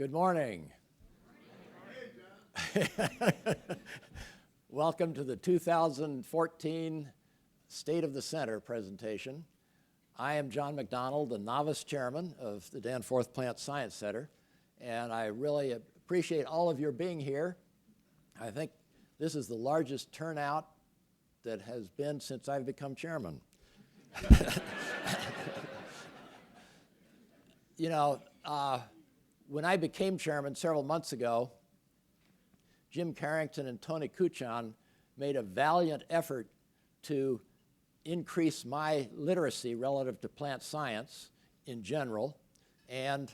Good morning. Welcome to the 2014 State of the Center presentation. I am John McDonald, the novice chairman of the Danforth Plant Science Center, and I really appreciate all of your being here. I think this is the largest turnout that has been since I've become chairman. You know, when I became chairman several months ago, Jim Carrington and Tony Kuchan made a valiant effort to increase my literacy relative to plant science in general and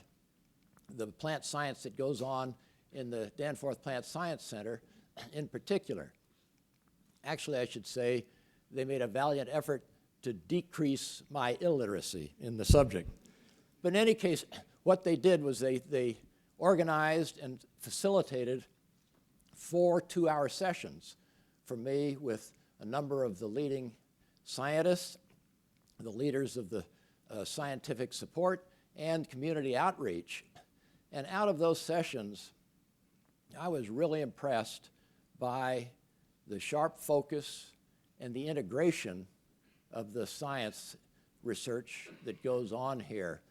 the plant science that goes on in the Danforth Plant Science Center in particular. Actually, I should say they made a valiant effort to decrease my illiteracy in the subject. But in any case, what they did was they organized and facilitated 4 two-hour sessions for me with a number of the leading scientists, the leaders of the scientific support, and community outreach. And out of those sessions, I was really impressed by the sharp focus and the integration of the science research that goes on here.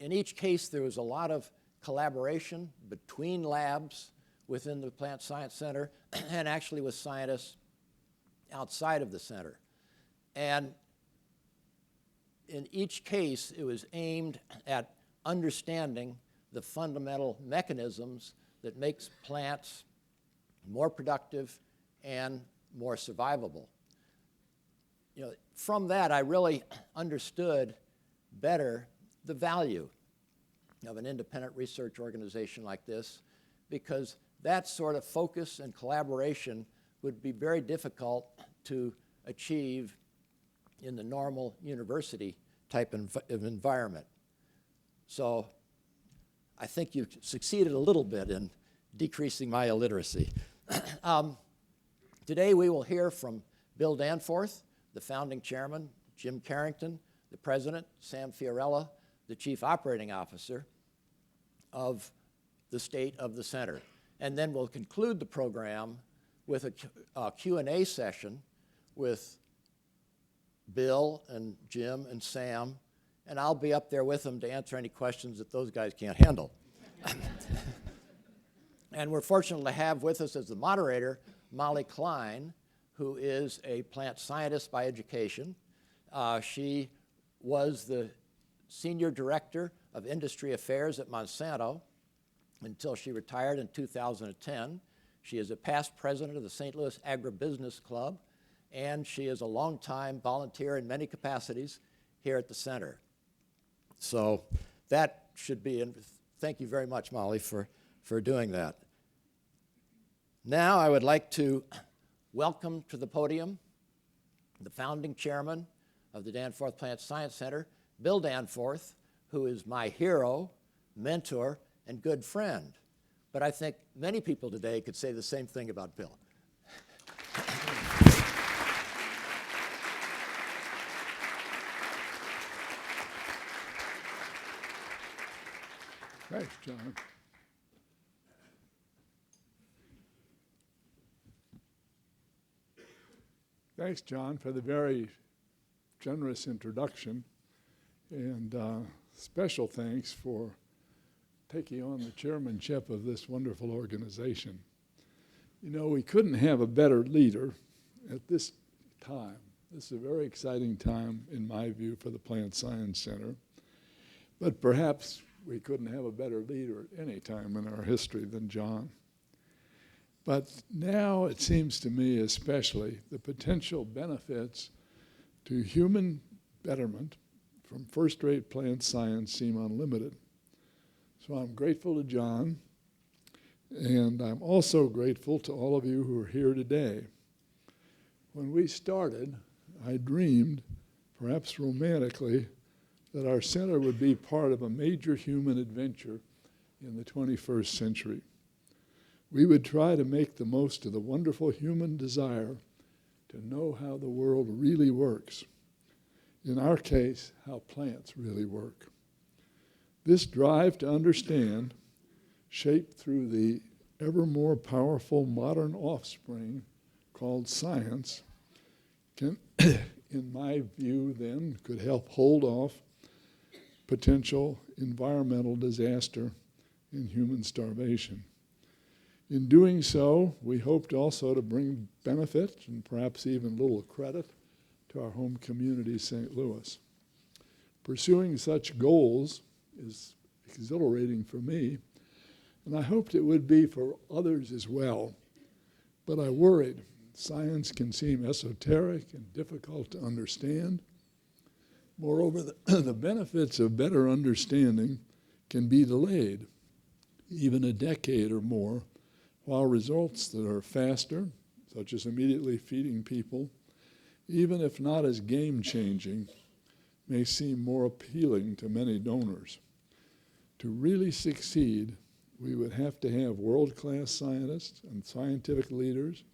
In each case, there was a lot of collaboration between labs within the Plant Science Center and actually with scientists outside of the center. And in each case, it was aimed at understanding the fundamental mechanisms that makes plants more productive and more survivable. You know, from that, I really understood better the value of an independent research organization like this, because that sort of focus and collaboration would be very difficult to achieve in the normal university type of environment. So I think you succeeded a little bit in decreasing my illiteracy. Today we will hear from Bill Danforth, the founding chairman, Jim Carrington, the president, Sam Fiorella, the chief operating officer of the state of the center. And then we'll conclude the program with a Q&A session with Bill and Jim and Sam, and I'll be up there with them to answer any questions that those guys can't handle. And we're fortunate to have with us as the moderator Molly Klein, who is a plant scientist by education. She was the senior director of industry affairs at Monsanto until she retired in 2010. She is a past president of the St. Louis Agribusiness Club, and she is a longtime volunteer in many capacities here at the center. So that should be, and thank you very much, Molly, for doing that. Now I would like to welcome to the podium the founding chairman of the Danforth Plant Science Center, Bill Danforth, who is my hero, mentor, and good friend. But I think many people today could say the same thing about Bill. Thanks, John. Thanks, John, for the very generous introduction, and special thanks for taking on the chairmanship of this wonderful organization. You know, we couldn't have a better leader at this time. This is a very exciting time, in my view, for the Plant Science Center, but perhaps we couldn't have a better leader at any time in our history than John. But now it seems to me especially the potential benefits to human betterment from first-rate plant science seem unlimited. So I'm grateful to John, and I'm also grateful to all of you who are here today. When we started, I dreamed, perhaps romantically, that our center would be part of a major human adventure in the 21st century. We would try to make the most of the wonderful human desire to know how the world really works. In our case, how plants really work. This drive to understand, shaped through the ever more powerful modern offspring called science, can, in my view then, could help hold off potential environmental disaster and human starvation. In doing so, we hoped also to bring benefit and perhaps even little credit to our home community, St. Louis. Pursuing such goals is exhilarating for me, and I hoped it would be for others as well. But I worried science can seem esoteric and difficult to understand. Moreover, the benefits of better understanding can be delayed, even a decade or more, while results that are faster, such as immediately feeding people, even if not as game-changing, may seem more appealing to many donors. To really succeed, we would have to have world-class scientists and scientific leaders,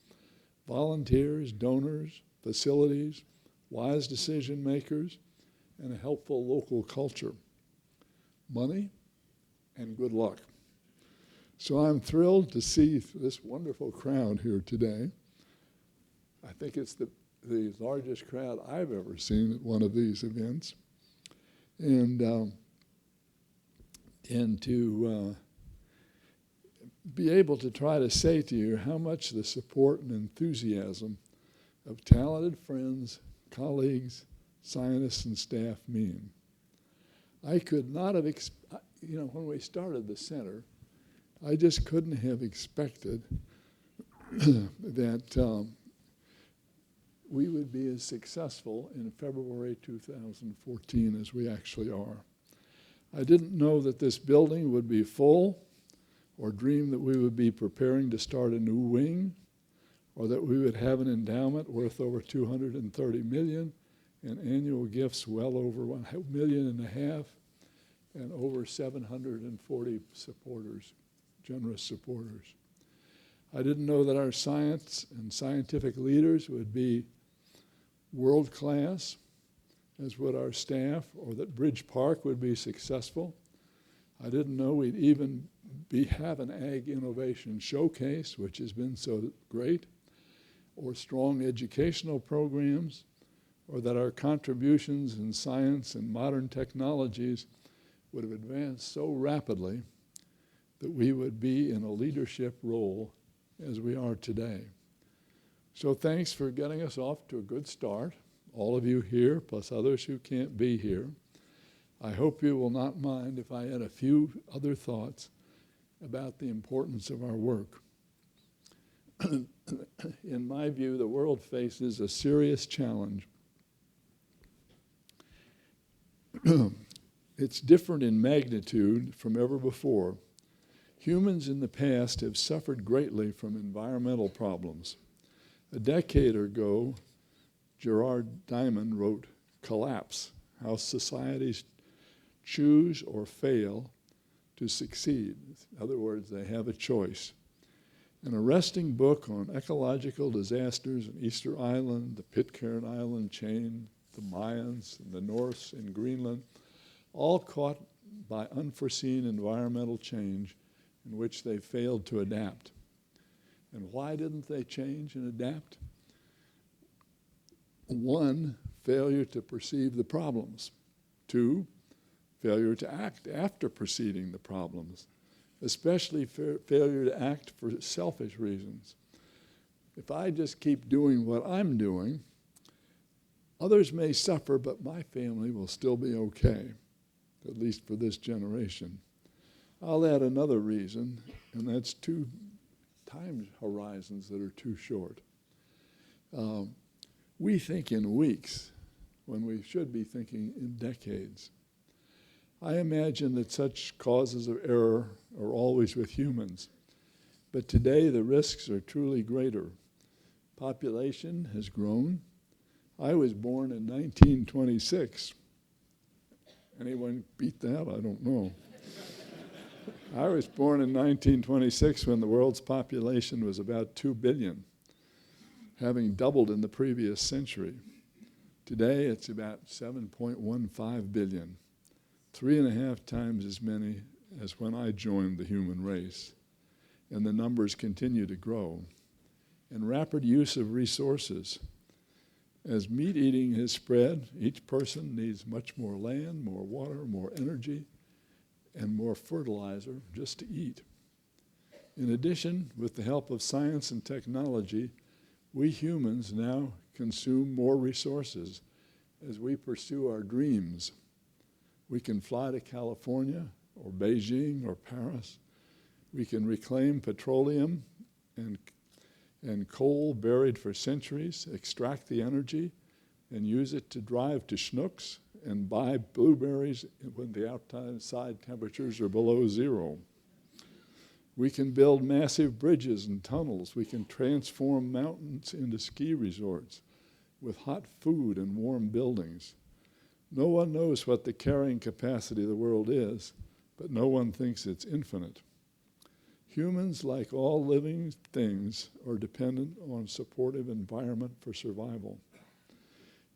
volunteers, donors, facilities, wise decision makers, and a helpful local culture. Money and good luck. So I'm thrilled to see this wonderful crowd here today. I think it's the largest crowd I've ever seen at one of these events. And to be able to try to say to you how much the support and enthusiasm of talented friends, colleagues, scientists, and staff mean. I could not have, when we started the center, I just couldn't have expected that we would be as successful in February 2014 as we actually are. I didn't know that this building would be full, or dream that we would be preparing to start a new wing, or that we would have an endowment worth over $230 million, and annual gifts well over $1.5 million, and over 740 supporters, generous supporters. I didn't know that our science and scientific leaders would be world-class, as would our staff, or that Bridg Park would be successful. I didn't know we'd even have an Ag Innovation Showcase, which has been so great, or strong educational programs, or that our contributions in science and modern technologies would have advanced so rapidly that we would be in a leadership role as we are today. So thanks for getting us off to a good start, all of you here, plus others who can't be here. I hope you will not mind if I add a few other thoughts about the importance of our work. In my view, the world faces a serious challenge. It's different in magnitude from ever before. Humans in the past have suffered greatly from environmental problems. A decade ago, Gerard Diamond wrote Collapse: How Societies Choose or Fail to Succeed. In other words, they have a choice. An arresting book on ecological disasters in Easter Island, the Pitcairn Island chain, the Mayans, and the Norse in Greenland, all caught by unforeseen environmental change in which they failed to adapt. And why didn't they change and adapt? One, failure to perceive the problems. Two, failure to act after perceiving the problems, especially failure to act for selfish reasons. If I just keep doing what I'm doing, others may suffer, but my family will still be okay, at least for this generation. I'll add another reason, and that's two time horizons that are too short. We think in weeks when we should be thinking in decades. I imagine that such causes of error are always with humans, but today the risks are truly greater. Population has grown. I was born in 1926. Anyone beat that? I don't know. I was born in 1926 when the world's population was about 2 billion, having doubled in the previous century. Today, it's about 7.15 billion. 3.5 times as many as when I joined the human race. And the numbers continue to grow. And rapid use of resources. As meat eating has spread, each person needs much more land, more water, more energy, and more fertilizer just to eat. In addition, with the help of science and technology, we humans now consume more resources as we pursue our dreams. We can fly to California or Beijing or Paris. We can reclaim petroleum and coal buried for centuries, extract the energy, and use it to drive to Schnucks and buy blueberries when the outside temperatures are below zero. We can build massive bridges and tunnels. We can transform mountains into ski resorts with hot food and warm buildings. No one knows what the carrying capacity of the world is, but no one thinks it's infinite. Humans, like all living things, are dependent on a supportive environment for survival.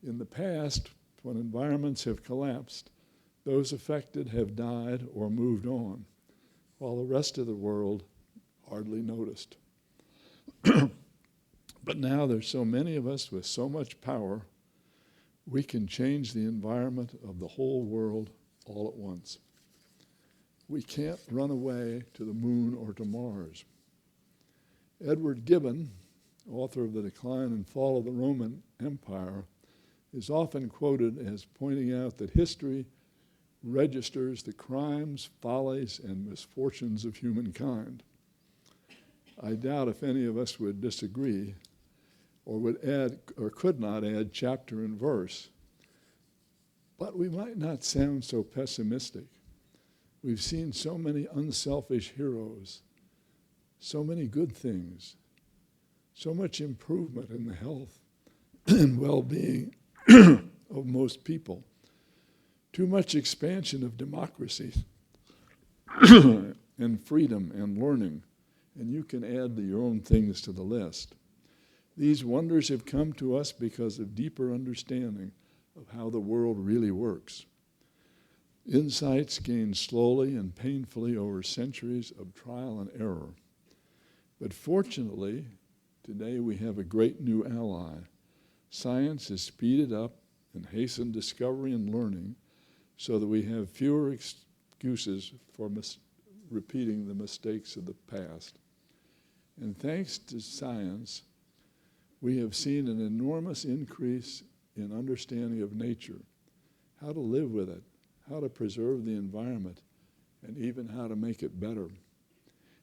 In the past, when environments have collapsed, those affected have died or moved on, while the rest of the world hardly noticed. But now there's so many of us with so much power, we can change the environment of the whole world all at once. We can't run away to the moon or to Mars. Edward Gibbon, author of The Decline and Fall of the Roman Empire, is often quoted as pointing out that history registers the crimes, follies, and misfortunes of humankind. I doubt if any of us would disagree or would add or could not add chapter and verse, but we might not sound so pessimistic. We've seen so many unselfish heroes, so many good things, so much improvement in the health and well-being of most people, too much expansion of democracy and freedom and learning, and you can add your own things to the list. These wonders have come to us because of deeper understanding of how the world really works. Insights gained slowly and painfully over centuries of trial and error. But fortunately, today we have a great new ally. Science has speeded up and hastened discovery and learning so that we have fewer excuses for repeating the mistakes of the past. And thanks to science, we have seen an enormous increase in understanding of nature, how to live with it, how to preserve the environment, and even how to make it better.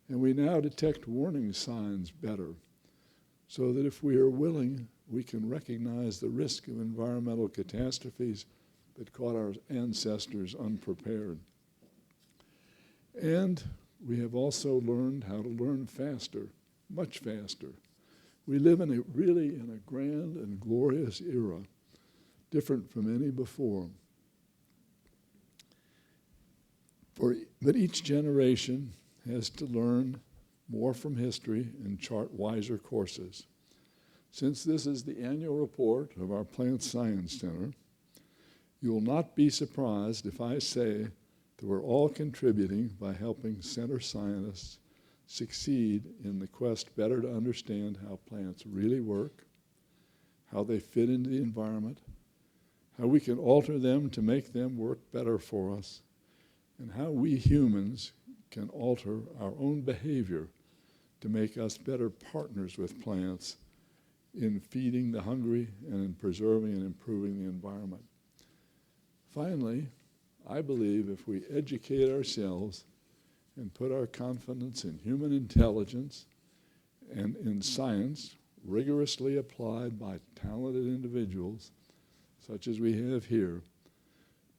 And we now detect warning signs better, so that if we are willing, we can recognize the risk of environmental catastrophes that caught our ancestors unprepared. And we have also learned how to learn faster, much faster. We live in a grand and glorious era, different from any before. But each generation has to learn more from history and chart wiser courses. Since this is the annual report of our Plant Science Center, you will not be surprised if I say that we're all contributing by helping center scientists succeed in the quest better to understand how plants really work, how they fit into the environment, how we can alter them to make them work better for us, and how we humans can alter our own behavior to make us better partners with plants in feeding the hungry and in preserving and improving the environment. Finally, I believe if we educate ourselves and put our confidence in human intelligence and in science rigorously applied by talented individuals, such as we have here,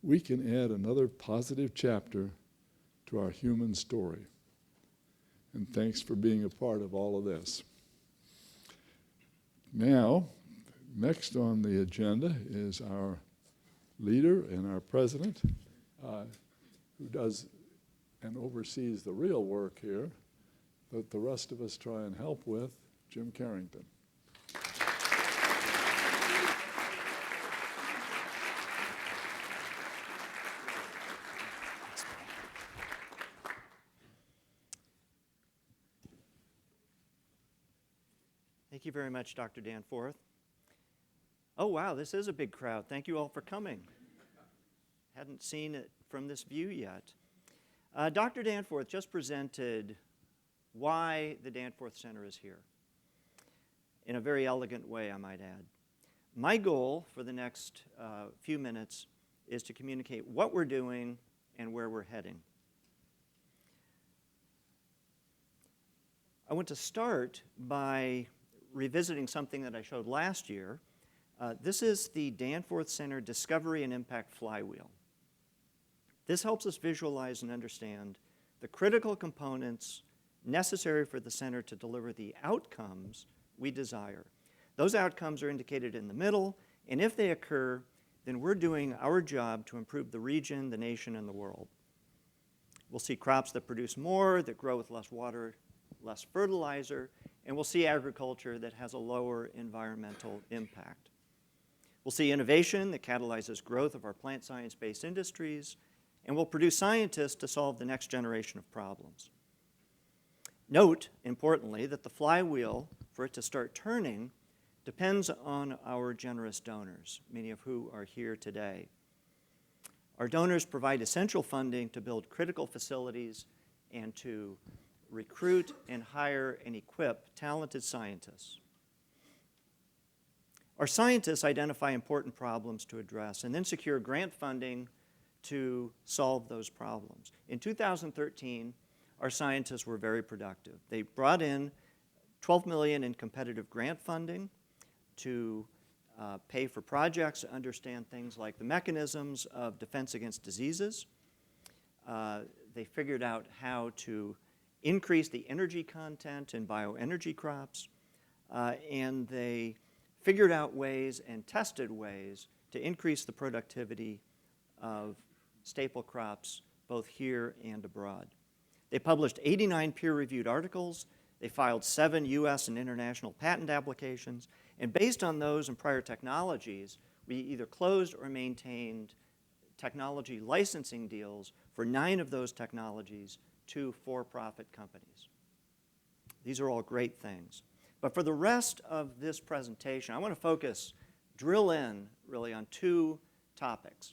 we can add another positive chapter to our human story. And thanks for being a part of all of this. Now, next on the agenda is our leader and our president, who does and oversees the real work here, that the rest of us try and help with, Jim Carrington. Thank you very much, Dr. Danforth. Oh, wow, this is a big crowd. Thank you all for coming. Hadn't seen it from this view yet. Dr. Danforth just presented why the Danforth Center is here, in a very elegant way, I might add. My goal for the next few minutes is to communicate what we're doing and where we're heading. I want to start by revisiting something that I showed last year. This is the Danforth Center Discovery and Impact Flywheel. This helps us visualize and understand the critical components necessary for the center to deliver the outcomes we desire. Those outcomes are indicated in the middle, and if they occur, then we're doing our job to improve the region, the nation, and the world. We'll see crops that produce more, that grow with less water, less fertilizer, and we'll see agriculture that has a lower environmental impact. We'll see innovation that catalyzes growth of our plant science-based industries, and we'll produce scientists to solve the next generation of problems. Note, importantly, that the flywheel, for it to start turning, depends on our generous donors, many of whom are here today. Our donors provide essential funding to build critical facilities and to recruit and hire and equip talented scientists. Our scientists identify important problems to address and then secure grant funding to solve those problems. In 2013, our scientists were very productive. They brought in $12 million in competitive grant funding to pay for projects to understand things like the mechanisms of defense against diseases. They figured out how to increase the energy content in bioenergy crops, and they figured out ways and tested ways to increase the productivity of staple crops both here and abroad. They published 89 peer-reviewed articles. They filed 7 U.S. and international patent applications, and based on those and prior technologies, we either closed or maintained technology licensing deals for 9 of those technologies to for-profit companies. These are all great things. But for the rest of this presentation, I want to drill in really on 2 topics.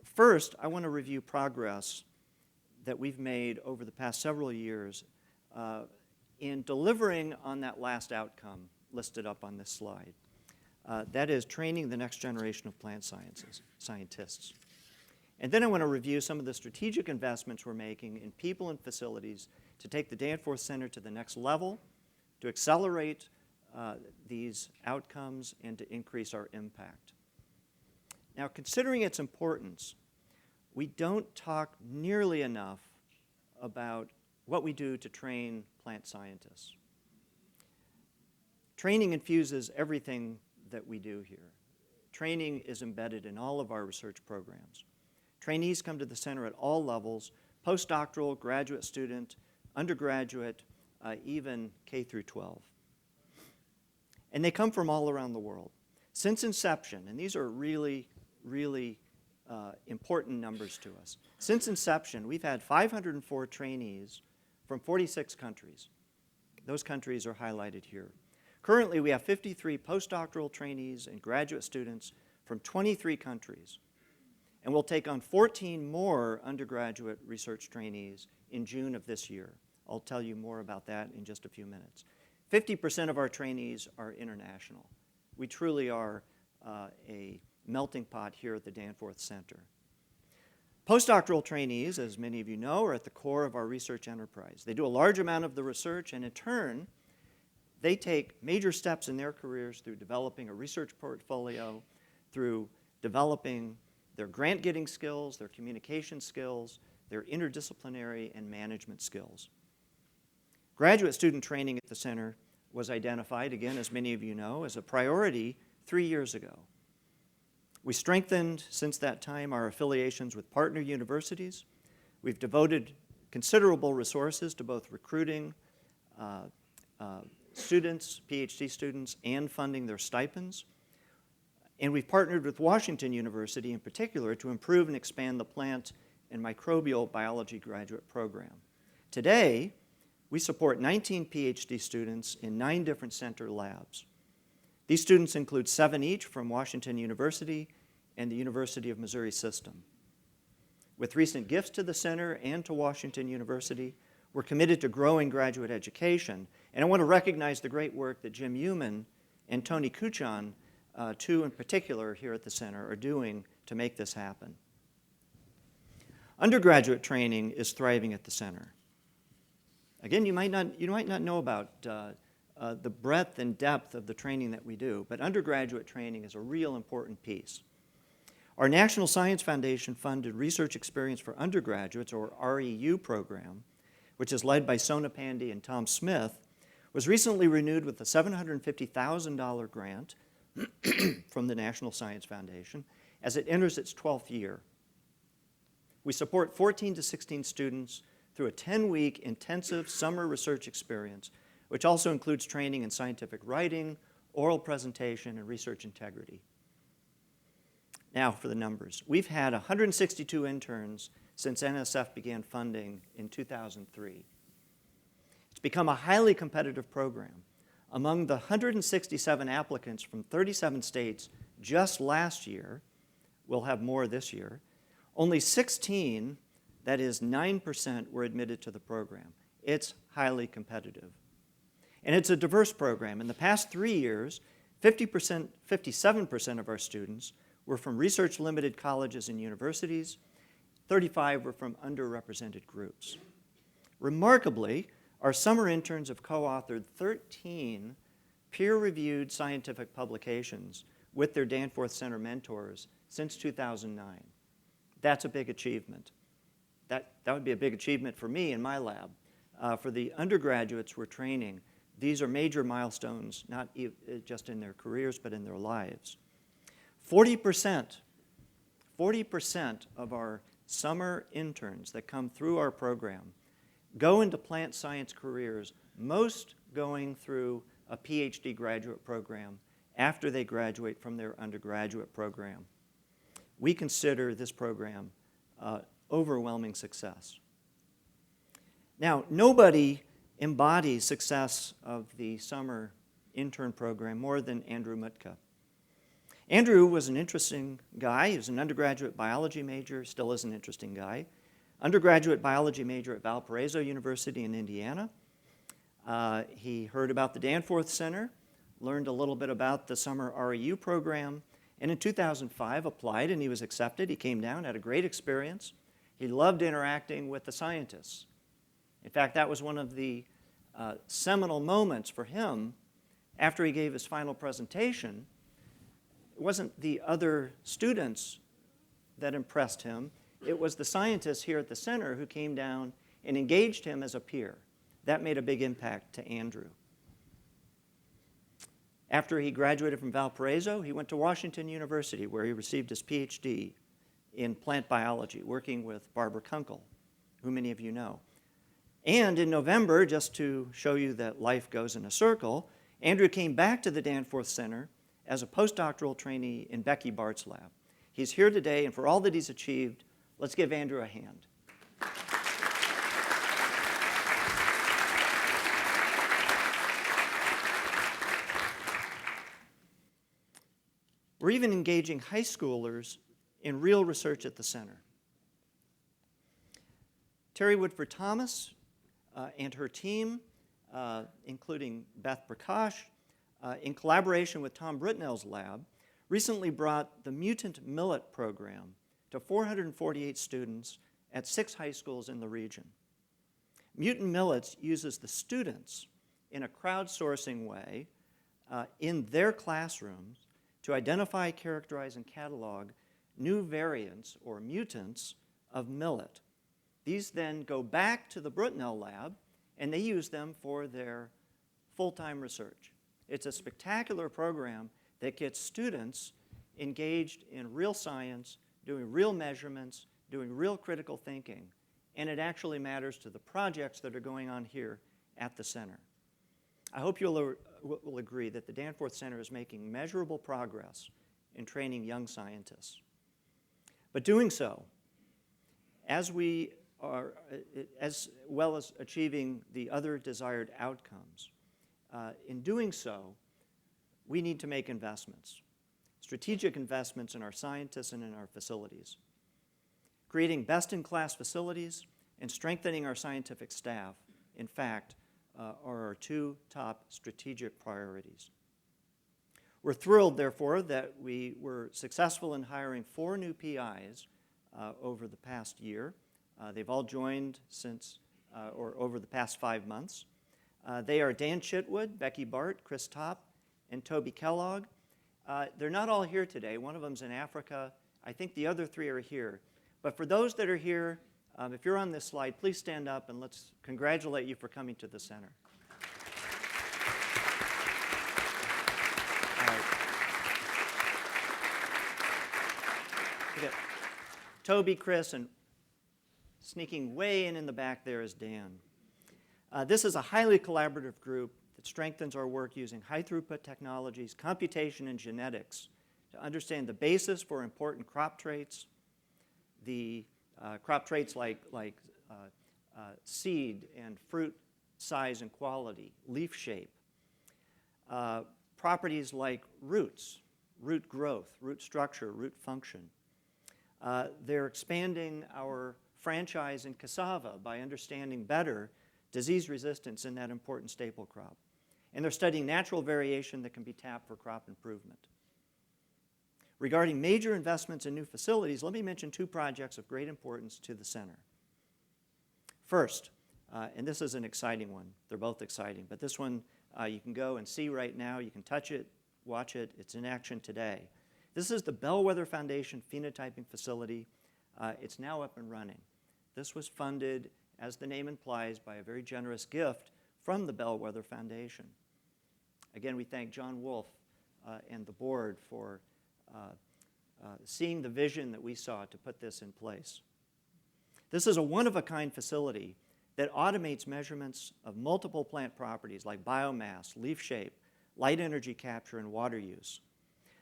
First, I want to review progress that we've made over the past several years in delivering on that last outcome listed up on this slide. That is training the next generation of plant scientists. And then I want to review some of the strategic investments we're making in people and facilities to take the Danforth Center to the next level, to accelerate these outcomes, and to increase our impact. Now, considering its importance, we don't talk nearly enough about what we do to train plant scientists. Training infuses everything that we do here. Training is embedded in all of our research programs. Trainees come to the center at all levels: postdoctoral, graduate student, undergraduate, even K through 12. And they come from all around the world. Since inception, and these are really important numbers to us. Since inception, we've had 504 trainees from 46 countries. Those countries are highlighted here. Currently, we have 53 postdoctoral trainees and graduate students from 23 countries. And we'll take on 14 more undergraduate research trainees in June of this year. I'll tell you more about that in just a few minutes. 50% of our trainees are international. We truly are a melting pot here at the Danforth Center. Postdoctoral trainees, as many of you know, are at the core of our research enterprise. They do a large amount of the research, and in turn, they take major steps in their careers through developing a research portfolio, through developing their grant-getting skills, their communication skills, their interdisciplinary and management skills. Graduate student training at the center was identified, again, as many of you know, as a priority 3 years ago. We strengthened, since that time, our affiliations with partner universities. We've devoted considerable resources to both recruiting students, PhD students, and funding their stipends. And we've partnered with Washington University in particular to improve and expand the plant and microbial biology graduate program. Today, we support 19 PhD students in 9 different center labs. These students include 7 each from Washington University and the University of Missouri System. With recent gifts to the center and to Washington University, we're committed to growing graduate education. And I want to recognize the great work that Jim Heumann and Tony Kuchan, two in particular here at the center, are doing to make this happen. Undergraduate training is thriving at the center. Again, you might not know about the breadth and depth of the training that we do, but undergraduate training is a real important piece. Our National Science Foundation funded Research Experience for Undergraduates, or REU program, which is led by Sona Pandey and Tom Smith, was recently renewed with a $750,000 grant from the National Science Foundation as it enters its 12th year. We support 14 to 16 students through a 10-week intensive summer research experience, which also includes training in scientific writing, oral presentation, and research integrity. Now for the numbers. We've had 162 interns since NSF began funding in 2003. It's become a highly competitive program. Among the 167 applicants from 37 states just last year, we'll have more this year, only 16, that is 9%, were admitted to the program. It's highly competitive. And it's a diverse program. In the past 3 years, 57% of our students were from research-limited colleges and universities. 35 were from underrepresented groups. Remarkably, our summer interns have co-authored 13 peer-reviewed scientific publications with their Danforth Center mentors since 2009. That's a big achievement. That would be a big achievement for me in my lab. For the undergraduates we're training, these are major milestones, not just in their careers, but in their lives. 40% of our summer interns that come through our program go into plant science careers, most going through a PhD graduate program after they graduate from their undergraduate program. We consider this program overwhelming success. Now, nobody embodies success of the summer intern program more than Andrew Mutka. Andrew was an interesting guy. He was an undergraduate biology major, still is an interesting guy. Undergraduate biology major at Valparaiso University in Indiana. He heard about the Danforth Center, learned a little bit about the summer REU program, and in 2005 applied and he was accepted. He came down, had a great experience. He loved interacting with the scientists. In fact, that was one of the seminal moments for him after he gave his final presentation. It wasn't the other students that impressed him. It was the scientists here at the center who came down and engaged him as a peer. That made a big impact to Andrew. After he graduated from Valparaiso, he went to Washington University, where he received his PhD in plant biology, working with Barbara Kunkel, who many of you know. And in November, just to show you that life goes in a circle, Andrew came back to the Danforth Center as a postdoctoral trainee in Becky Bart's lab. He's here today, and for all that he's achieved, let's give Andrew a hand. We're even engaging high schoolers in real research at the center. Terry Woodford Thomas and her team, including Beth Prakash, in collaboration with Tom Britnell's lab, recently brought the Mutant Millet program to 448 students at 6 high schools in the region. Mutant Millets uses the students in a crowdsourcing way in their classrooms to identify, characterize, and catalog new variants or mutants of millet. These then go back to the Britnell lab, and they use them for their full-time research. It's a spectacular program that gets students engaged in real science, doing real measurements, doing real critical thinking, and it actually matters to the projects that are going on here at the center. I hope you'll will agree that the Danforth Center is making measurable progress in training young scientists. But doing so, as we as well as achieving the other desired outcomes. In doing so, we need to make investments, strategic investments in our scientists and in our facilities. Creating best-in-class facilities and strengthening our scientific staff, in fact, are our two top strategic priorities. We're thrilled, therefore, that we were successful in hiring 4 new PIs over the past year. They've all joined since, or over the past 5 months. They are Dan Chitwood, Becky Bart, Chris Topp, and Toby Kellogg. They're not all here today. One of them's in Africa. I think the other 3 are here. But for those that are here, if you're on this slide, please stand up and let's congratulate you for coming to the center. Toby, Chris, and sneaking way in the back there is Dan. This is a highly collaborative group that strengthens our work using high-throughput technologies, computation, and genetics to understand the basis for important crop traits, the crop traits like seed and fruit size and quality, leaf shape, properties like roots, root growth, root structure, root function. They're expanding our franchise in cassava by understanding better disease resistance in that important staple crop. And they're studying natural variation that can be tapped for crop improvement. Regarding major investments in new facilities, let me mention 2 projects of great importance to the center. First, and this is an exciting one. They're both exciting, but this one you can go and see right now. You can touch it, watch it. It's in action today. This is the Bellwether Foundation phenotyping facility. It's now up and running. This was funded, as the name implies, by a very generous gift from the Bellwether Foundation. Again, we thank John Wolf and the board for seeing the vision that we saw to put this in place. This is a one-of-a-kind facility that automates measurements of multiple plant properties like biomass, leaf shape, light energy capture, and water use.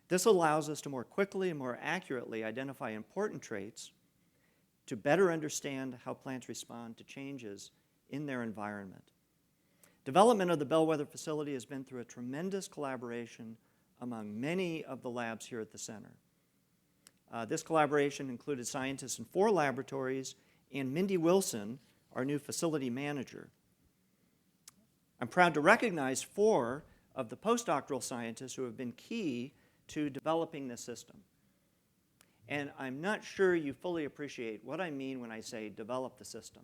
This allows us to more quickly and more accurately identify important traits to better understand how plants respond to changes in their environment. Development of the Bellwether facility has been through a tremendous collaboration among many of the labs here at the center. This collaboration included scientists in 4 laboratories and Mindy Wilson, our new facility manager. I'm proud to recognize 4 of the postdoctoral scientists who have been key to developing this system. And I'm not sure you fully appreciate what I mean when I say develop the system.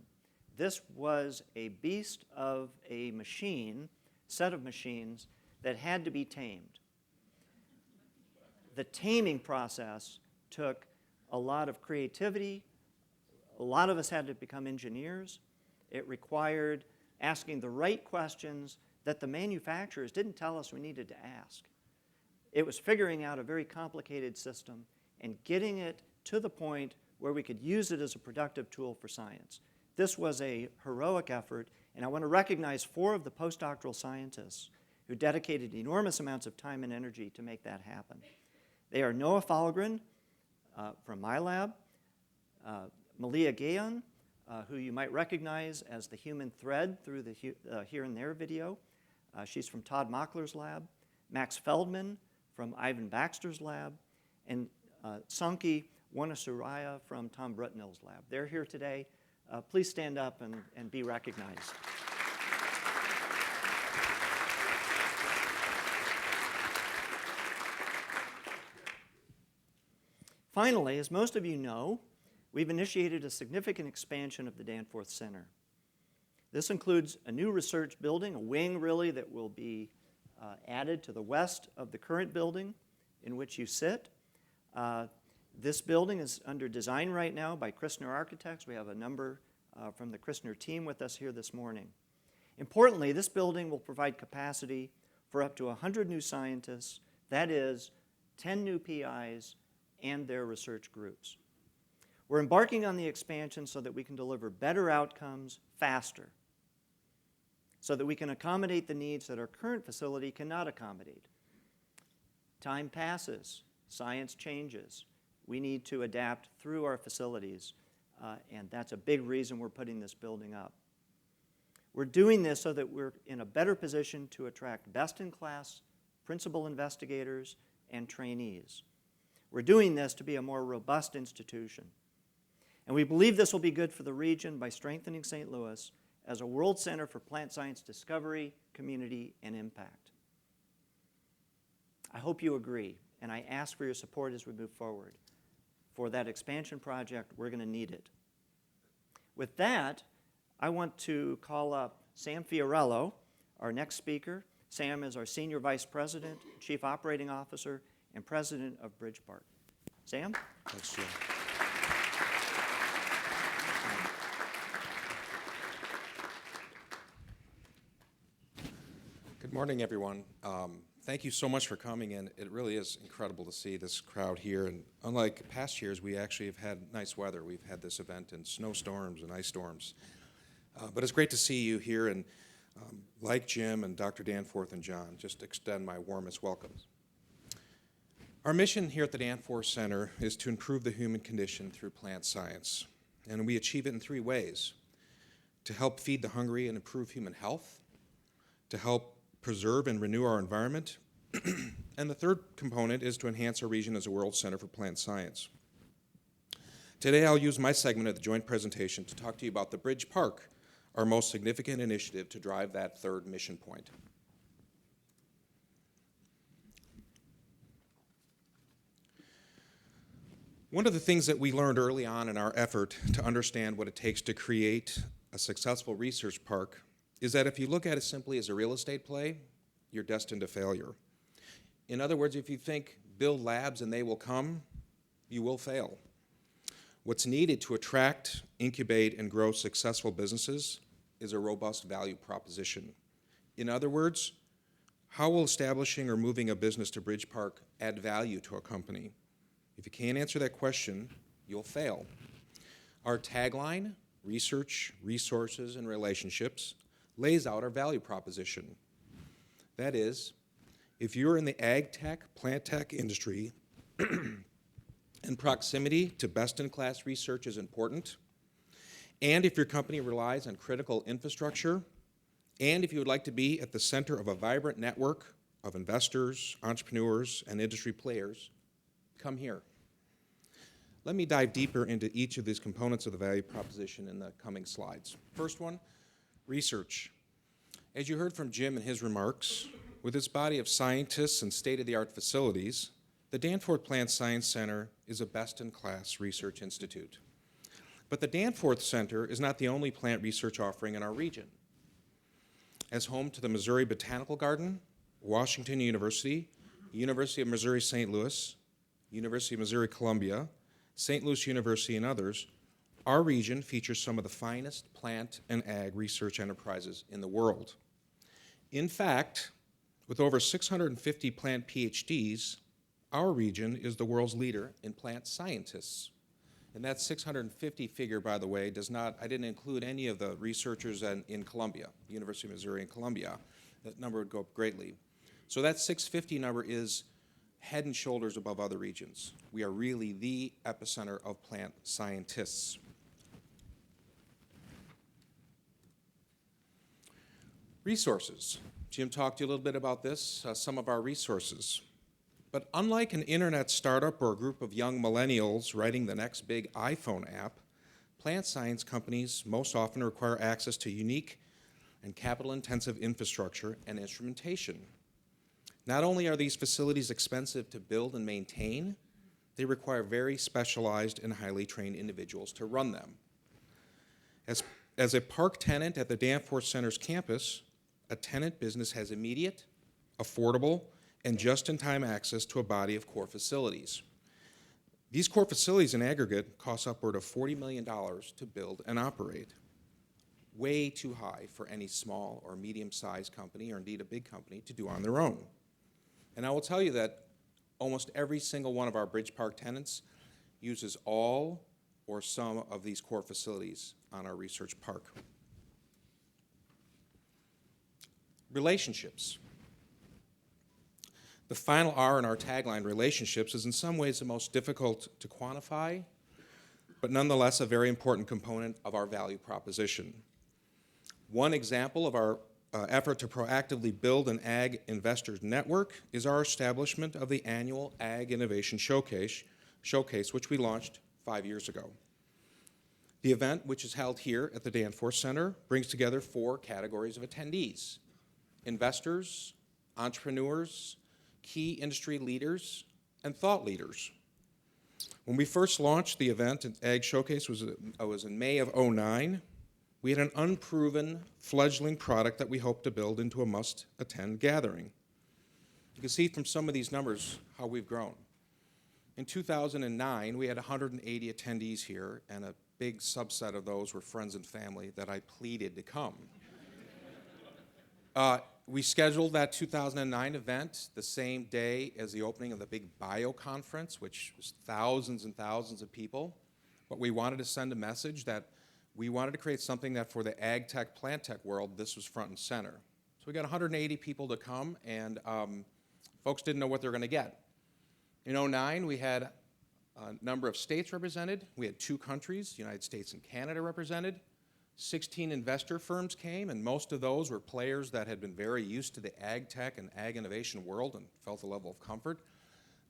This was a beast of a machine, set of machines, that had to be tamed. The taming process took a lot of creativity. A lot of us had to become engineers. It required asking the right questions that the manufacturers didn't tell us we needed to ask. It was figuring out a very complicated system and getting it to the point where we could use it as a productive tool for science. This was a heroic effort, and I want to recognize 4 of the postdoctoral scientists who dedicated enormous amounts of time and energy to make that happen. They are Noah Falgren from my lab, Malia Gayon, who you might recognize as the human thread through the Here and There video. She's from Todd Mockler's lab, Max Feldman from Ivan Baxter's lab, and Sankhi Wanasuraya from Tom Brutnell's lab. They're here today. Please stand up and be recognized. Finally, as most of you know, we've initiated a significant expansion of the Danforth Center. This includes a new research building, a wing really, that will be added to the west of the current building in which you sit. This building is under design right now by Christner Architects. We have a number from the Christner team with us here this morning. Importantly, this building will provide capacity for up to 100 new scientists, that is, 10 new PIs and their research groups. We're embarking on the expansion so that we can deliver better outcomes faster, so that we can accommodate the needs that our current facility cannot accommodate. Time passes, science changes. We need to adapt through our facilities and that's a big reason we're putting this building up. We're doing this so that we're in a better position to attract best-in-class principal investigators and trainees. We're doing this to be a more robust institution. And we believe this will be good for the region by strengthening St. Louis as a world center for plant science discovery, community, and impact. I hope you agree, and I ask for your support as we move forward. For that expansion project, we're going to need it. With that, I want to call up Sam Fiorello, our next speaker. Sam is our Senior Vice President, Chief Operating Officer, and President of Bridg Park. Sam? Thanks, Jim. Good morning, everyone. Thank you so much for coming in. It really is incredible to see this crowd here. And unlike past years, we actually have had nice weather. We've had this event in snowstorms and ice storms. But it's great to see you here. And like Jim and Dr. Danforth and John, just extend my warmest welcomes. Our mission here at the Danforth Center is to improve the human condition through plant science. And we achieve it in three ways: to help feed the hungry and improve human health, to help preserve and renew our environment, and the third component is to enhance our region as a world center for plant science. Today I'll use my segment of the joint presentation to talk to you about the Bridg Park, our most significant initiative to drive that third mission point. One of the things that we learned early on in our effort to understand what it takes to create a successful research park is that if you look at it simply as a real estate play, you're destined to failure. In other words, if you think build labs and they will come, you will fail. What's needed to attract, incubate, and grow successful businesses is a robust value proposition. In other words, how will establishing or moving a business to Bridg Park add value to a company? If you can't answer that question, you'll fail. Our tagline, research, resources, and relationships, lays out our value proposition. That is, if you're in the ag tech, plant tech industry, and proximity to best-in-class research is important, and if your company relies on critical infrastructure, and if you would like to be at the center of a vibrant network of investors, entrepreneurs, and industry players, come here. Let me dive deeper into each of these components of the value proposition in the coming slides. First one, research. As you heard from Jim in his remarks, with its body of scientists and state-of-the-art facilities, the Danforth Plant Science Center is a best-in-class research institute. But the Danforth Center is not the only plant research offering in our region. As home to the Missouri Botanical Garden, Washington University, University of Missouri St. Louis, University of Missouri Columbia, St. Louis University, and others, our region features some of the finest plant and ag research enterprises in the world. In fact, with over 650 plant PhDs, our region is the world's leader in plant scientists. And that 650 figure, by the way, I didn't include any of the researchers in Columbia, University of Missouri in Columbia. That number would go up greatly. So that 650 number is head and shoulders above other regions. We are really the epicenter of plant scientists. Resources. Jim talked to you a little bit about this, some of our resources. But unlike an internet startup or a group of young millennials writing the next big iPhone app, plant science companies most often require access to unique and capital-intensive infrastructure and instrumentation. Not only are these facilities expensive to build and maintain, they require very specialized and highly trained individuals to run them. As a park tenant at the Danforth Center's campus, a tenant business has immediate, affordable, and just-in-time access to a body of core facilities. These core facilities in aggregate cost upward of $40 million to build and operate. Way too high for any small or medium-sized company, or indeed a big company, to do on their own. And I will tell you that almost every single one of our Bridg Park tenants uses all or some of these core facilities on our research park. Relationships. The final R in our tagline, relationships, is in some ways the most difficult to quantify, but nonetheless a very important component of our value proposition. One example of our effort to proactively build an ag investors network is our establishment of the annual Ag Innovation Showcase, which we launched 5 years ago. The event, which is held here at the Danforth Center, brings together 4 categories of attendees: investors, entrepreneurs, key industry leaders, and thought leaders. When we first launched the event, Ag Showcase was in May of '09. We had an unproven, fledgling product that we hoped to build into a must-attend gathering. You can see from some of these numbers how we've grown. In 2009, we had 180 attendees here, and a big subset of those were friends and family that I pleaded to come. We scheduled that 2009 event the same day as the opening of the big bio conference, which was thousands and thousands of people. But we wanted to send a message that we wanted to create something that for the ag tech, plant tech world, this was front and center. So we got 180 people to come, and folks didn't know what they were going to get. In '09, we had a number of states represented. We had 2 countries, the United States and Canada, represented. 16 investor firms came, and most of those were players that had been very used to the ag tech and ag innovation world and felt a level of comfort.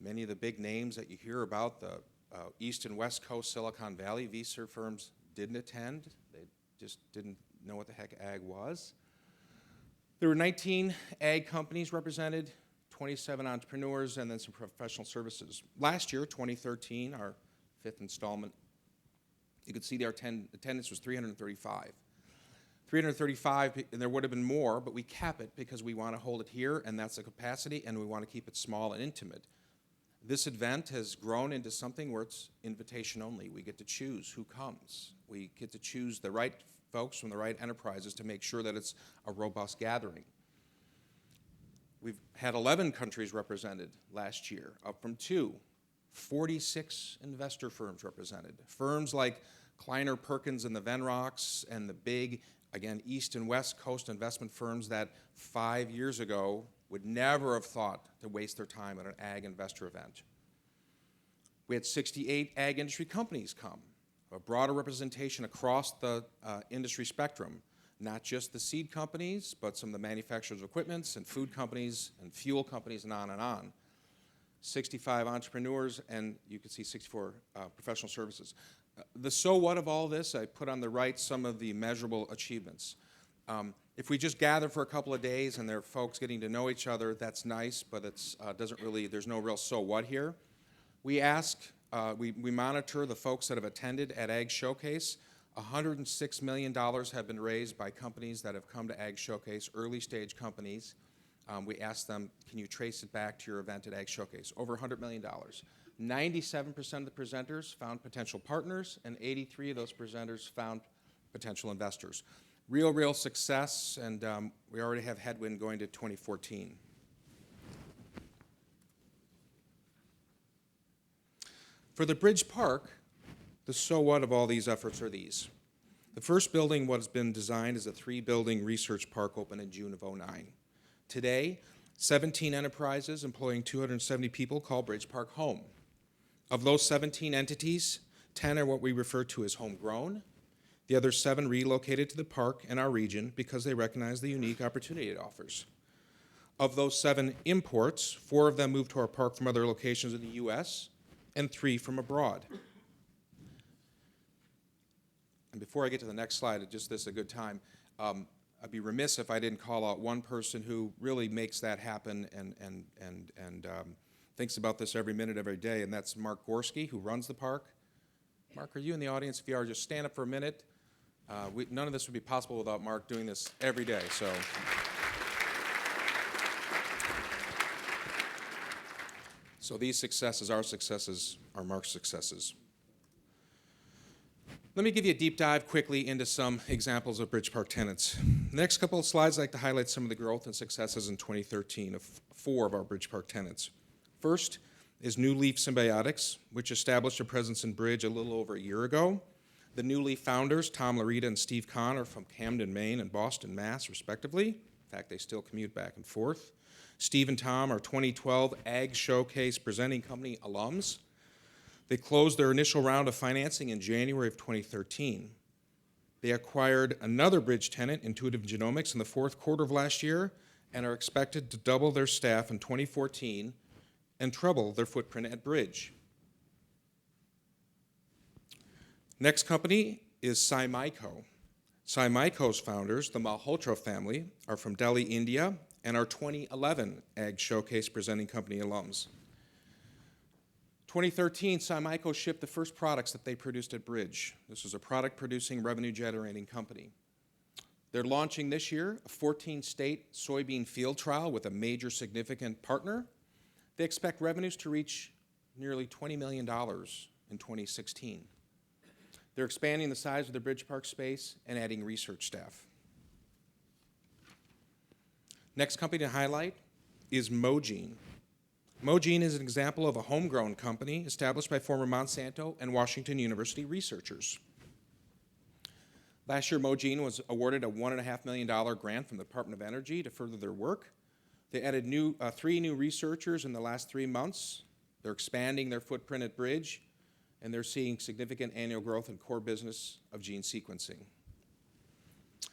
Many of the big names that you hear about, the East and West Coast, Silicon Valley, VC firms didn't attend. They just didn't know what the heck ag was. There were 19 ag companies represented, 27 entrepreneurs, and then some professional services. Last year, 2013, our 5th installment, you could see our attendance was 335. 335, and there would have been more, but we cap it because we want to hold it here, and that's the capacity, and we want to keep it small and intimate. This event has grown into something where it's invitation only. We get to choose who comes. We get to choose the right folks from the right enterprises to make sure that it's a robust gathering. We've had 11 countries represented last year, up from 2. 46 investor firms represented. Firms like Kleiner Perkins and the Venrocks and the big, again, East and West Coast investment firms that 5 years ago would never have thought to waste their time at an ag investor event. We had 68 ag industry companies come, a broader representation across the industry spectrum, not just the seed companies, but some of the manufacturers of equipment and food companies and fuel companies and on and on. 65 entrepreneurs, and you can see 64 professional services. The so what of all this, I put on the right some of the measurable achievements. If we just gather for a couple of days and there are folks getting to know each other, that's nice, but it's doesn't really, there's no real so what here. We monitor the folks that have attended at Ag Showcase. $106 million have been raised by companies that have come to Ag Showcase, early stage companies. We asked them, can you trace it back to your event at Ag Showcase? Over $100 million. 97% of the presenters found potential partners, and 83 of those presenters found potential investors. Real success, and we already have headwind going to 2014. For the Bridg Park, the so what of all these efforts are these. The first building, what has been designed, is a 3-building research park opened in June of '09. Today, 17 enterprises employing 270 people call Bridg Park home. Of those 17 entities, 10 are what we refer to as homegrown. The other 7 relocated to the park and our region because they recognize the unique opportunity it offers. Of those 7 imports, 4 of them moved to our park from other locations in the U.S., and 3 from abroad. And before I get to the next slide, just this is a good time, I'd be remiss if I didn't call out one person who really makes that happen and thinks about this every minute, every day, and that's Mark Gorski, who runs the park. Mark, are you in the audience? If you are, just stand up for a minute. None of this would be possible without Mark doing this every day. So these successes, our successes, are Mark's successes. Let me give you a deep dive quickly into some examples of Bridg Park tenants. The next couple of slides, I'd like to highlight some of the growth and successes in 2013 of 4 of our Bridg Park tenants. First is New Leaf Symbiotics, which established a presence in Bridg a little over a year ago. The New Leaf founders, Tom Larita and Steve Kahn, are from Camden, Maine and Boston, Mass, respectively. In fact, they still commute back and forth. Steve and Tom are 2012 Ag Showcase presenting company alums. They closed their initial round of financing in January of 2013. They acquired another Bridg tenant, Intuitive Genomics, in the fourth quarter of last year and are expected to double their staff in 2014 and treble their footprint at Bridg. Next company is Sci-Myco. Sci-Myco's founders, the Malhotra family, are from Delhi, India, and are 2011 Ag Showcase presenting company alums. 2013, Sci-Myco shipped the first products that they produced at Bridg. This was a product-producing, revenue-generating company. They're launching this year a 14-state soybean field trial with a major significant partner. They expect revenues to reach nearly $20 million in 2016. They're expanding the size of their Bridg Park space and adding research staff. Next company to highlight is Mogene. Mogene is an example of a homegrown company established by former Monsanto and Washington University researchers. Last year, Mogene was awarded a $1.5 million grant from the Department of Energy to further their work. They added 3 new researchers in the last 3 months. They're expanding their footprint at Bridg, and they're seeing significant annual growth in core business of gene sequencing.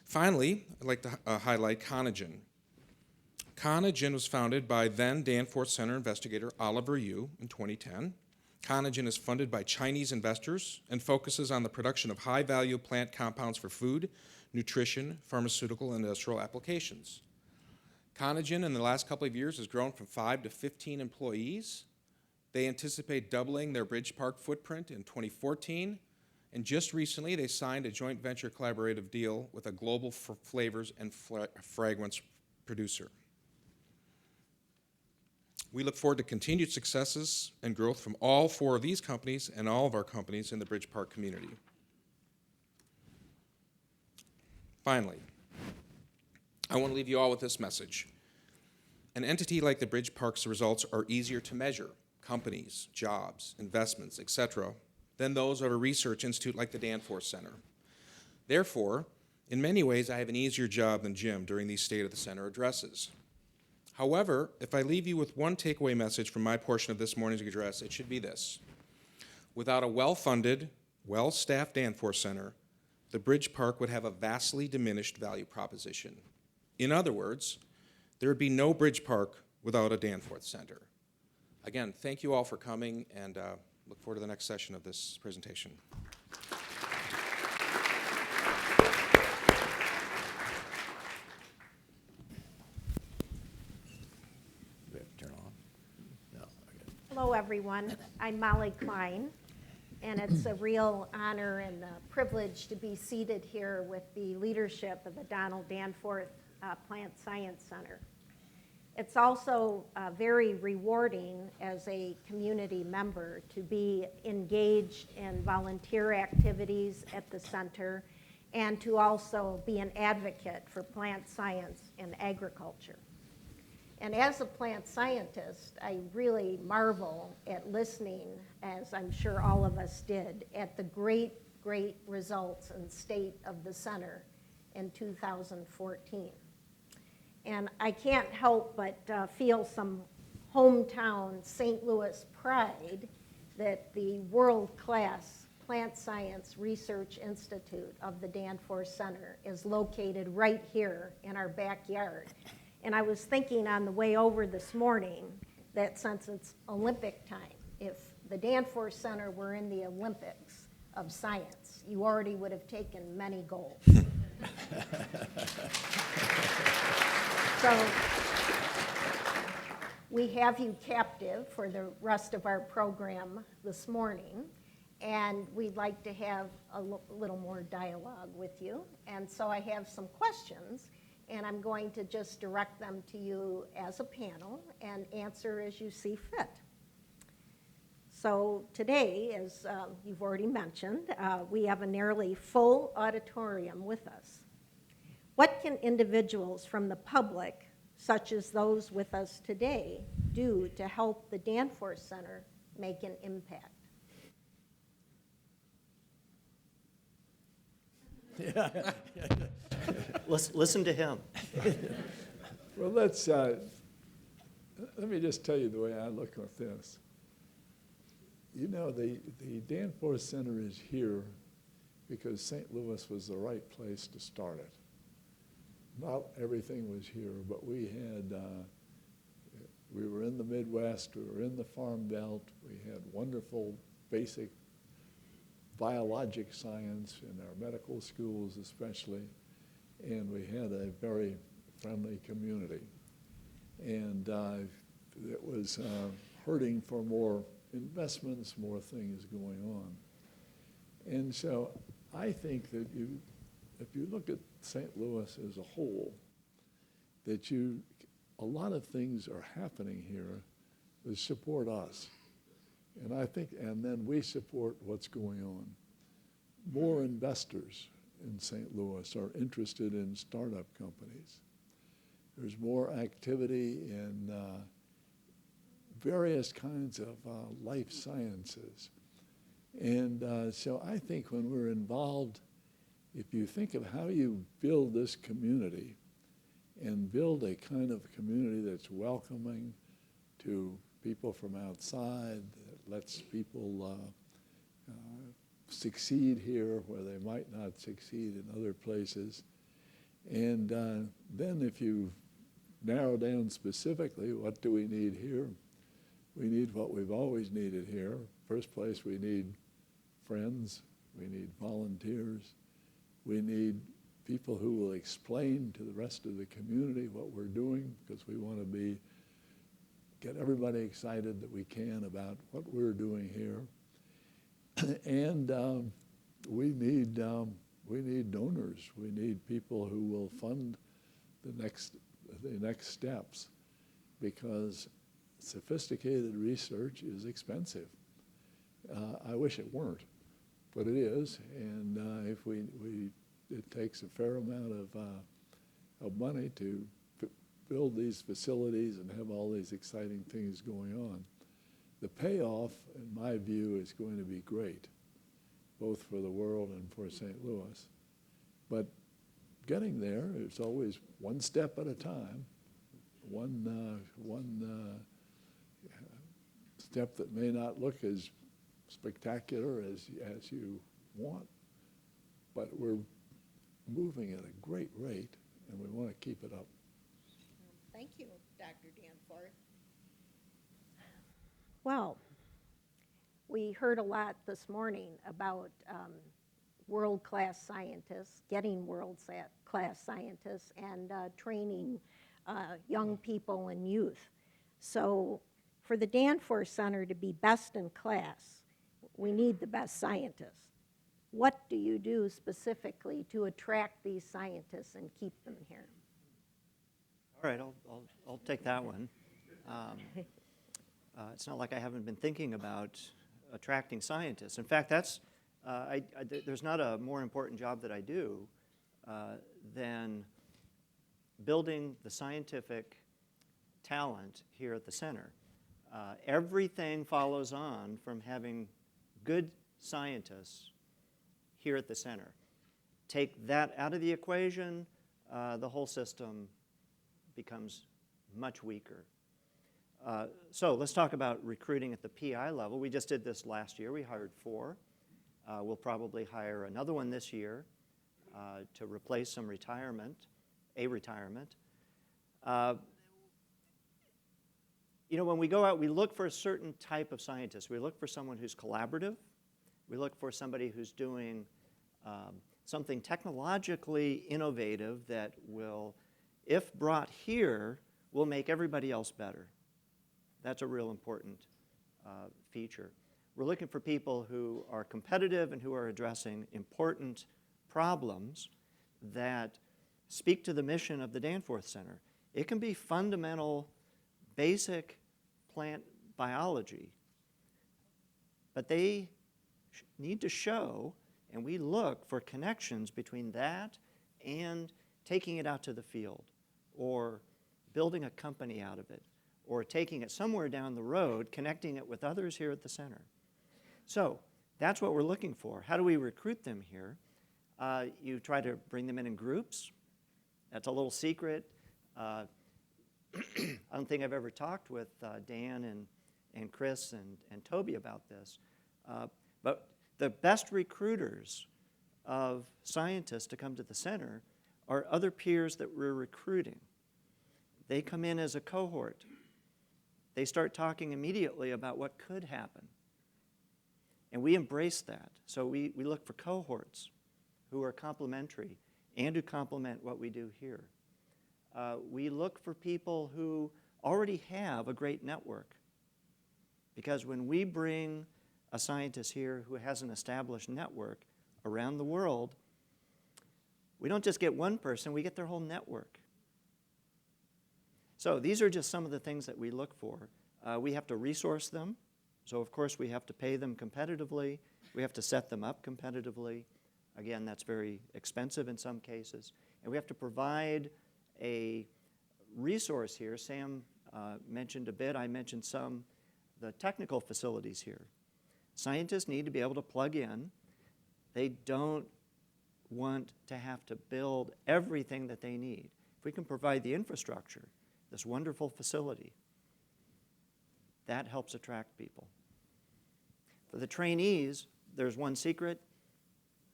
Finally, I'd like to highlight Conagen. Conagen was founded by then Danforth Center investigator Oliver Yu in 2010. Conagen is funded by Chinese investors and focuses on the production of high-value plant compounds for food, nutrition, pharmaceutical, and industrial applications. Conagen in the last couple of years has grown from 5 to 15 employees. They anticipate doubling their Bridg Park footprint in 2014, and just recently they signed a joint venture collaborative deal with a global flavors and fragrance producer. We look forward to continued successes and growth from all 4 of these companies and all of our companies in the Bridg Park community. Finally, I want to leave you all with this message. An entity like the Bridg Park's results are easier to measure, companies, jobs, investments, etc., than those of a research institute like the Danforth Center. Therefore, in many ways, I have an easier job than Jim during these State of the Center addresses. However, if I leave you with one takeaway message from my portion of this morning's address, it should be this. Without a well-funded, well-staffed Danforth Center, the Bridg Park would have a vastly diminished value proposition. In other words, there would be no Bridg Park without a Danforth Center. Again, thank you all for coming, and look forward to the next session of this presentation. Do we have to turn on? No. Okay. Hello, everyone. I'm Molly Klein, and it's a real honor and a privilege to be seated here with the leadership of the Donald Danforth Plant Science Center. It's also very rewarding as a community member to be engaged in volunteer activities at the center and to also be an advocate for plant science and agriculture. And as a plant scientist, I really marvel at listening, as I'm sure all of us did, at the great results and state of the center in 2014. And I can't help but feel some hometown St. Louis pride that the world-class Plant Science Research Institute of the Danforth Center is located right here in our backyard. And I was thinking on the way over this morning that since it's Olympic time, if the Danforth Center were in the Olympics of science, you already would have taken many gold. So we have you captive for the rest of our program this morning, and we'd like to have a little more dialogue with you. And so I have some questions, and I'm going to just direct them to you as a panel and answer as you see fit. So today, as you've already mentioned, we have a nearly full auditorium with us. What can individuals from the public, such as those with us today, do to help the Danforth Center make an impact? Listen to him. Well, let me just tell you the way I look at this. You know, the Danforth Center is here because St. Louis was the right place to start it. Not everything was here, but we were in the Midwest, we were in the Farm Belt, we had wonderful basic biologic science in our medical schools especially, and we had a very friendly community. And it was hurting for more investments, more things going on. And so I think that if you look at St. Louis as a whole, that a lot of things are happening here that support us. And I think, and then we support what's going on. More investors in St. Louis are interested in startup companies. There's more activity in various kinds of life sciences. And so I think when we're involved, if you think of how you build this community and build a kind of community that's welcoming to people from outside, that lets people succeed here where they might not succeed in other places. And then if you narrow down specifically, what do we need here? We need what we've always needed here. First place, we need friends, we need volunteers, we need people who will explain to the rest of the community what we're doing, because we want to get everybody excited that we can about what we're doing here. And we need donors. We need people who will fund the next steps, because sophisticated research is expensive. I wish it weren't, but it is. And if it takes a fair amount of money to build these facilities and have all these exciting things going on. The payoff, in my view, is going to be great, both for the world and for St. Louis. But getting there is always one step at a time, one step that may not look as spectacular as you want, but we're moving at a great rate, and we want to keep it up. Thank you, Dr. Danforth. Well, we heard a lot this morning about world-class scientists, getting world-class scientists, and training young people and youth. So for the Danforth Center to be best in class, we need the best scientists. What do you do specifically to attract these scientists and keep them here? All right, I'll take that one. It's not like I haven't been thinking about attracting scientists. In fact, there's not a more important job that I do than building the scientific talent here at the center. Everything follows on from having good scientists here at the center. Take that out of the equation, the whole system becomes much weaker. So let's talk about recruiting at the PI level. We just did this last year. We hired 4. We'll probably hire another one this year to replace some retirement. When we go out, we look for a certain type of scientist. We look for someone who's collaborative. We look for somebody who's doing something technologically innovative that will, if brought here, will make everybody else better. That's a real important feature. We're looking for people who are competitive and who are addressing important problems that speak to the mission of the Danforth Center. It can be fundamental, basic plant biology, but they need to show, and we look for connections between that and taking it out to the field, or building a company out of it, or taking it somewhere down the road, connecting it with others here at the center. So that's what we're looking for. How do we recruit them here? You try to bring them in groups. That's a little secret. I don't think I've ever talked with Dan and Chris and Toby about this. But the best recruiters of scientists to come to the center are other peers that we're recruiting. They come in as a cohort. They start talking immediately about what could happen. And we embrace that. So we look for cohorts who are complementary and who complement what we do here. We look for people who already have a great network. Because when we bring a scientist here who has an established network around the world, we don't just get one person, we get their whole network. So these are just some of the things that we look for. We have to resource them. So of course we have to pay them competitively. We have to set them up competitively. Again, that's very expensive in some cases. And we have to provide a resource here. Sam mentioned a bit, I mentioned some, the technical facilities here. Scientists need to be able to plug in. They don't want to have to build everything that they need. If we can provide the infrastructure, this wonderful facility, that helps attract people. For the trainees, there's one secret: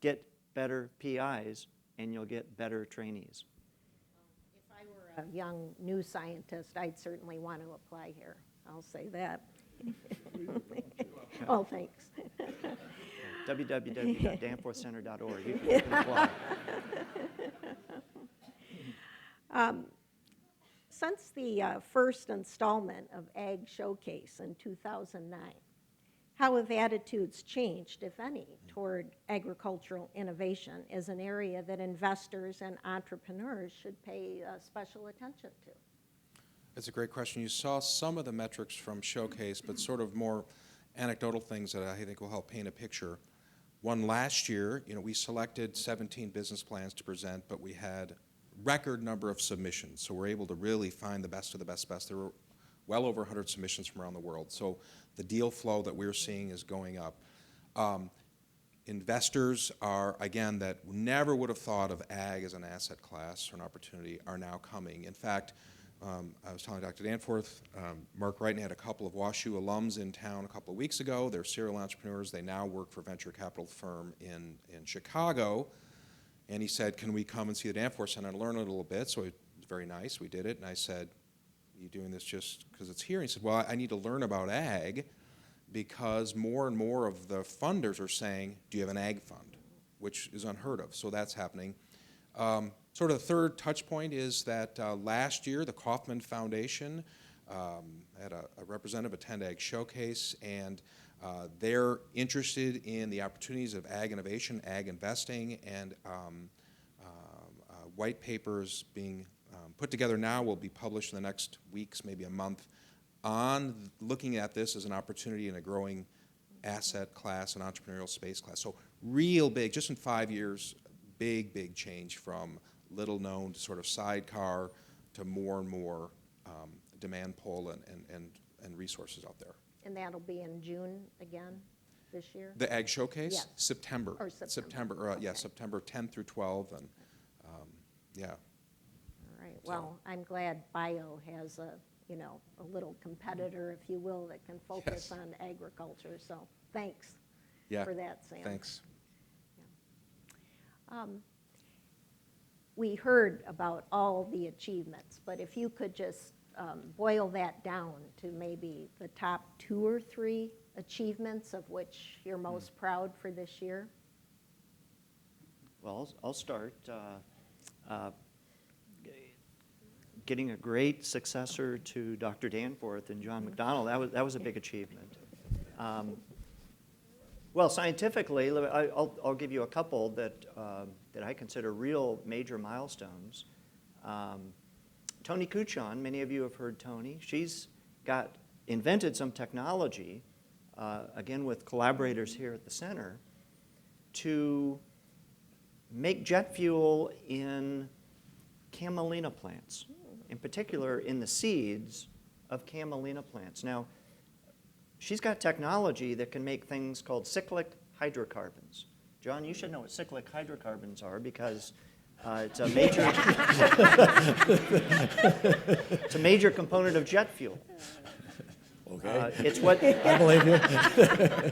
get better PIs and you'll get better trainees. If I were a young new scientist, I'd certainly want to apply here. I'll say that. Oh, thanks. www.danforthcenter.org. You can apply. Since the first installment of Ag Showcase in 2009, how have attitudes changed, if any, toward agricultural innovation as an area that investors and entrepreneurs should pay special attention to? That's a great question. You saw some of the metrics from Showcase, but sort of more anecdotal things that I think will help paint a picture. One last year, we selected 17 business plans to present, but we had record number of submissions. So we're able to really find the best of the best. There were well over 100 submissions from around the world. So the deal flow that we're seeing is going up. Investors are, again, that never would have thought of ag as an asset class or an opportunity are now coming. In fact, I was telling Dr. Danforth, Mark Wrighton had a couple of WashU alums in town a couple of weeks ago. They're serial entrepreneurs. They now work for a venture capital firm in Chicago. And he said, can we come and see the Danforth Center and learn a little bit? So it was very nice. We did it. And I said, are you doing this just because it's here? And he said, well, I need to learn about ag because more and more of the funders are saying, do you have an ag fund? Which is unheard of. So that's happening. Sort of the third touch point is that last year the Kauffman Foundation had a representative attend Ag Showcase, and they're interested in the opportunities of ag innovation, ag investing, and white papers being put together now will be published in the next weeks, maybe a month, on looking at this as an opportunity in a growing asset class and entrepreneurial space class. So real big, just in 5 years, big change from little known to sort of sidecar to more and more demand pull and resources out there. And that'll be in June again this year? The Ag Showcase? Yes. September. Or September. Yeah, Okay. September 10th through 12th, and yeah. All right, well, I'm glad bio has a little competitor, if you will, that can focus Yes. on agriculture, so thanks Yeah. for that, Sam. Thanks. We heard about all the achievements, but if you could just boil that down to maybe the top 2 or 3 achievements of which you're most proud for this year? Well, I'll start. Getting a great successor to Dr. Danforth and John McDonnell, that was a big achievement. Well, scientifically, I'll give you a couple that I consider real major milestones. Toni Kuchon, many of you have heard Toni. She's invented some technology, again with collaborators here at the center, to make jet fuel in camelina plants, in particular in the seeds of camelina plants. Now, she's got technology that can make things called cyclic hydrocarbons. John, you should know what cyclic hydrocarbons are because it's a major it's a major component of jet fuel. Okay. It's what I believe you.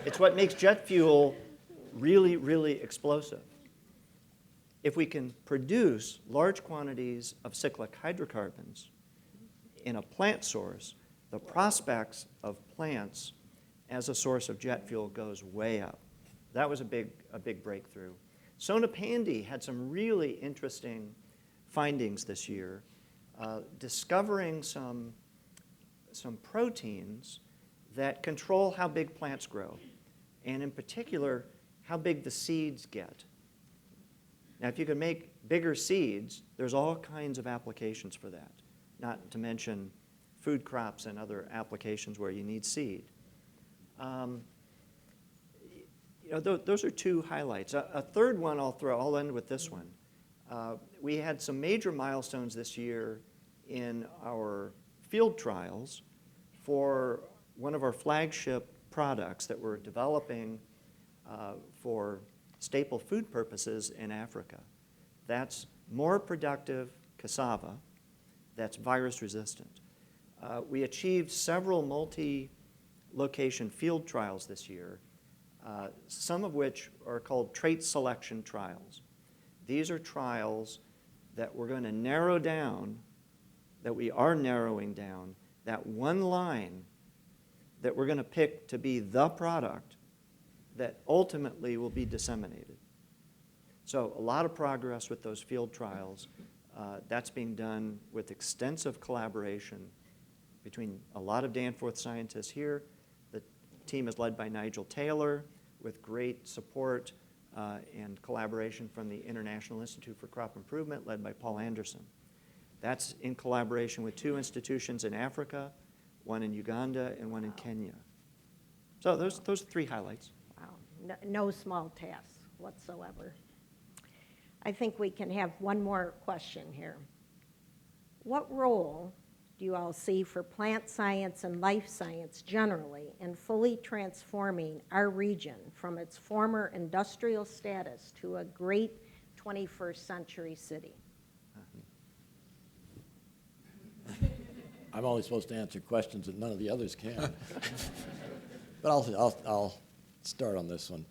it's what makes jet fuel really, really explosive. If we can produce large quantities of cyclic hydrocarbons in a plant source, the prospects of plants as a source of jet fuel goes way up. That was a big breakthrough. Sona Pandi had some really interesting findings this year, discovering some proteins that control how big plants grow, and in particular, how big the seeds get. Now, if you can make bigger seeds, there's all kinds of applications for that, not to mention food crops and other applications where you need seed. Those are two highlights. A third one I'll end with this one. We had some major milestones this year in our field trials for one of our flagship products that we're developing for staple food purposes in Africa. That's more productive cassava that's virus resistant. We achieved several multi-location field trials this year, some of which are called trait selection trials. These are trials that we're going to narrow down, that we are narrowing down, that one line that we're going to pick to be the product that ultimately will be disseminated. So a lot of progress with those field trials. That's being done with extensive collaboration between a lot of Danforth scientists here. The team is led by Nigel Taylor with great support and collaboration from the International Institute for Crop Improvement led by Paul Anderson. That's in collaboration with two institutions in Africa, one in Uganda and one in Kenya. So those are three highlights. Wow, no small task whatsoever. I think we can have one more question here. What role do you all see for plant science and life science generally in fully transforming our region from its former industrial status to a great 21st century city? I'm only supposed to answer questions that none of the others can. But I'll start on this one.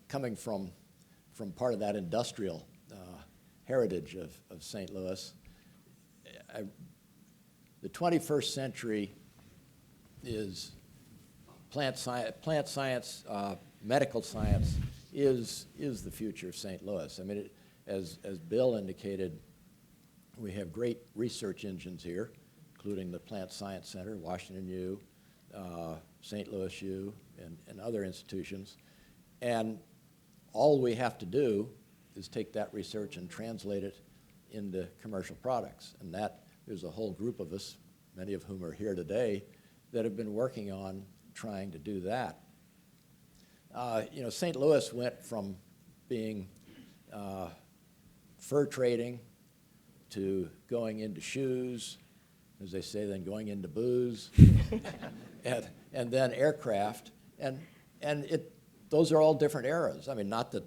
Coming from part of that industrial heritage of St. Louis, the 21st century is plant science, medical science is the future of St. Louis. I mean, as Bill indicated, we have great research engines here, including the Plant Science Center, Washington U, St. Louis U, and other institutions. And all we have to do is take that research and translate it into commercial products. And there's a whole group of us, many of whom are here today, that have been working on trying to do that. St. Louis went from being fur trading to going into shoes, as they say, then going into booze, and then aircraft. And those are all different eras. I mean, not that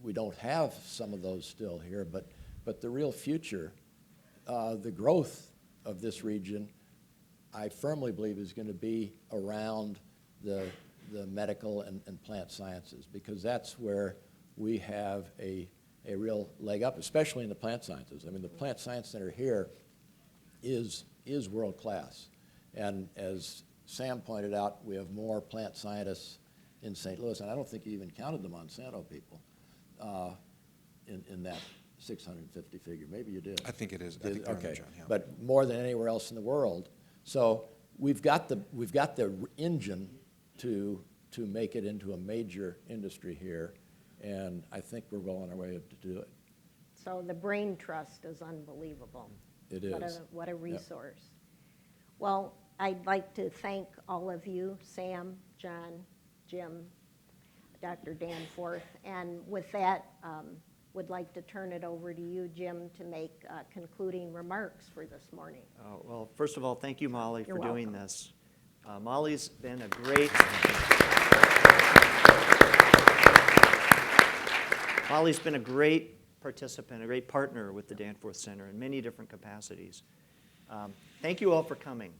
we don't have some of those still here, but the real future, the growth of this region, I firmly believe is going to be around the medical and plant sciences, because that's where we have a real leg up, especially in the plant sciences. I mean, the Plant Science Center here is world class. And as Sam pointed out, we have more plant scientists in St. Louis, and I don't think you even counted the Monsanto people in that 650 figure. Maybe you did. I think it is. I think they're in there, Okay, John, yeah. but more than anywhere else in the world. So we've got the engine to make it into a major industry here, and I think we're well on our way to do it. So the brain trust is unbelievable. It is. What a resource. Well, I'd like to thank all of you, Sam, John, Jim, Dr. Danforth, and with that, would like to turn it over to you, Jim, to make concluding remarks for this morning. Well, first of all, thank you, Molly, You're for doing welcome. this. Molly's been a great participant, a great partner with the Danforth Center in many different capacities. Thank you all for coming.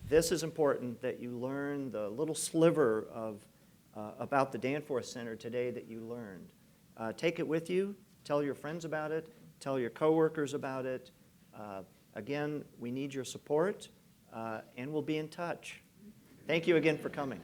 this is important that you learn the little sliver of about the Danforth Center today that you learned. Take it with you, tell your friends about it, tell your coworkers about it. Again, we need your support, and we'll be in touch. Thank you again for coming.